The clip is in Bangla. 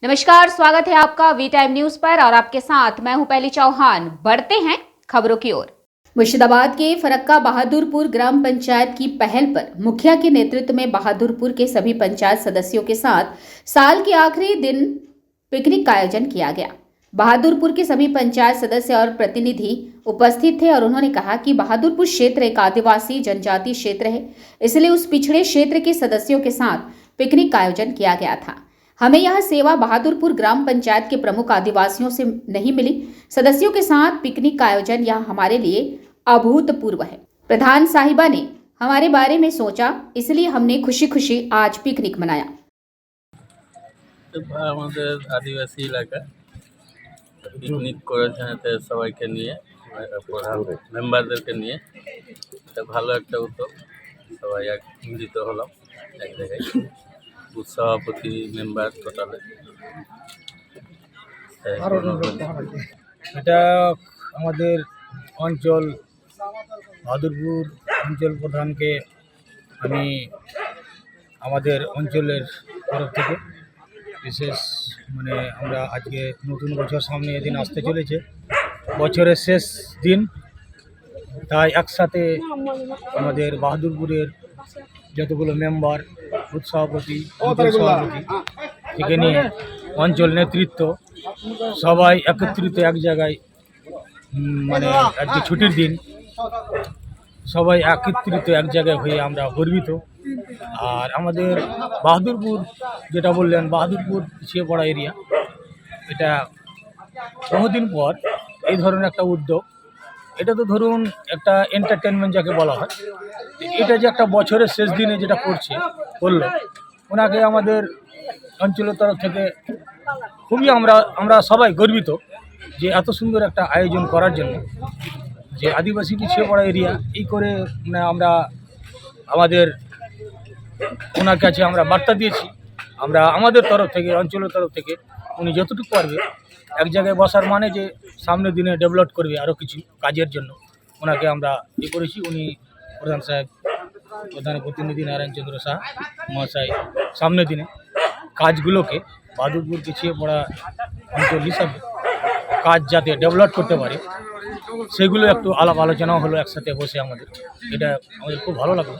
नमस्कार, स्वागत है आपका वी टाइम न्यूज पर और आपके साथ मैं हूं पहली चौहान। बढ़ते हैं खबरों की ओर। मुर्शिदाबाद के फरक्का बहादुरपुर ग्राम पंचायत की पहल पर मुखिया के नेतृत्व में बहादुरपुर के सभी पंचायत सदस्यों के साथ साल के आखिरी दिन पिकनिक का आयोजन किया गया। बहादुरपुर के सभी पंचायत सदस्य और प्रतिनिधि उपस्थित थे और उन्होंने कहा कि बहादुरपुर क्षेत्र एक आदिवासी जनजाति क्षेत्र है, इसलिए उस पिछड़े क्षेत्र के सदस्यों के साथ पिकनिक का आयोजन किया गया था। हमें यह सेवा बहादुरपुर ग्राम पंचायत के प्रमुख आदिवासियों से नहीं मिली। सदस्यों के साथ पिकनिक का आयोजन यह हमारे लिए अभूतपूर्व है। प्रधान साहिबा ने हमारे बारे में सोचा, इसलिए हमने खुशी खुशी आज पिकनिक मनाया। আমাদের আদিবাসী এলাকা পিকনিক করেছেন এতে সবাইকে নিয়ে প্রধান মেম্বারদেরকে নিয়ে এটা ভালো একটা উদ্যোগ। সবাই এক মিলিত হলাম এক জায়গায়, সভাপতি মেম্বার টোটালে। এটা আমাদের অঞ্চল বাহাদুরপুর অঞ্চল প্রধানকে আমি আমাদের অঞ্চলের তরফ থেকে বিশেষ আমরা আজকে নতুন বছর সামনে এদিন আসতে চলেছে, বছরের শেষ দিন, তাই একসাথে আমাদের বাহাদুরপুরের যতগুলো মেম্বার, বুথ সভাপতি, অঞ্চল সভাপতি থেকে নিয়ে অঞ্চল নেতৃত্ব সবাই একত্রিত এক জায়গায়, আজকে ছুটির দিন, সবাই একত্রিত এক জায়গায় হয়ে আমরা গর্বিত। আর আমাদের বাহাদুরপুর, যেটা বললেন বাহাদুরপুর পিছিয়ে পড়া এরিয়া, এটা বহুদিন পর এই ধরনের একটা উদ্যোগ। এটা তো ধরুন একটা এন্টারটেনমেন্ট যাকে বলা হয়, এটা যে একটা বছরের শেষ দিনে যেটা করলো ওনাকে আমাদের অঞ্চলের তরফ থেকে খুবই আমরা সবাই গর্বিত যে এত সুন্দর একটা আয়োজন করার জন্য। যে আদিবাসী পিছিয়ে পড়া এরিয়া এই করে আমরা আমাদের ওনার কাছে আমরা বার্তা দিয়েছি, আমরা আমাদের তরফ থেকে, অঞ্চলের তরফ থেকে উনি যতটুকু পারবে এক জায়গায় বসার মানে যে সামনের দিনে ডেভেলপ করবে আরও কিছু কাজের জন্য ওনাকে আমরা করেছি। উনি প্রধান সাহেব, প্রধান প্রতিনিধি নারায়ণচন্দ্র শাহ মহাশয় সামনের দিনে কাজগুলোকে বাহাদুরপুর পিছিয়ে পড়া অঞ্চল হিসাবে কাজ যাতে ডেভেলপ করতে পারে সেগুলো একটু আলাপ আলোচনাও হলো একসাথে বসে আমাদের। এটা আমাদের খুব ভালো লাগলো।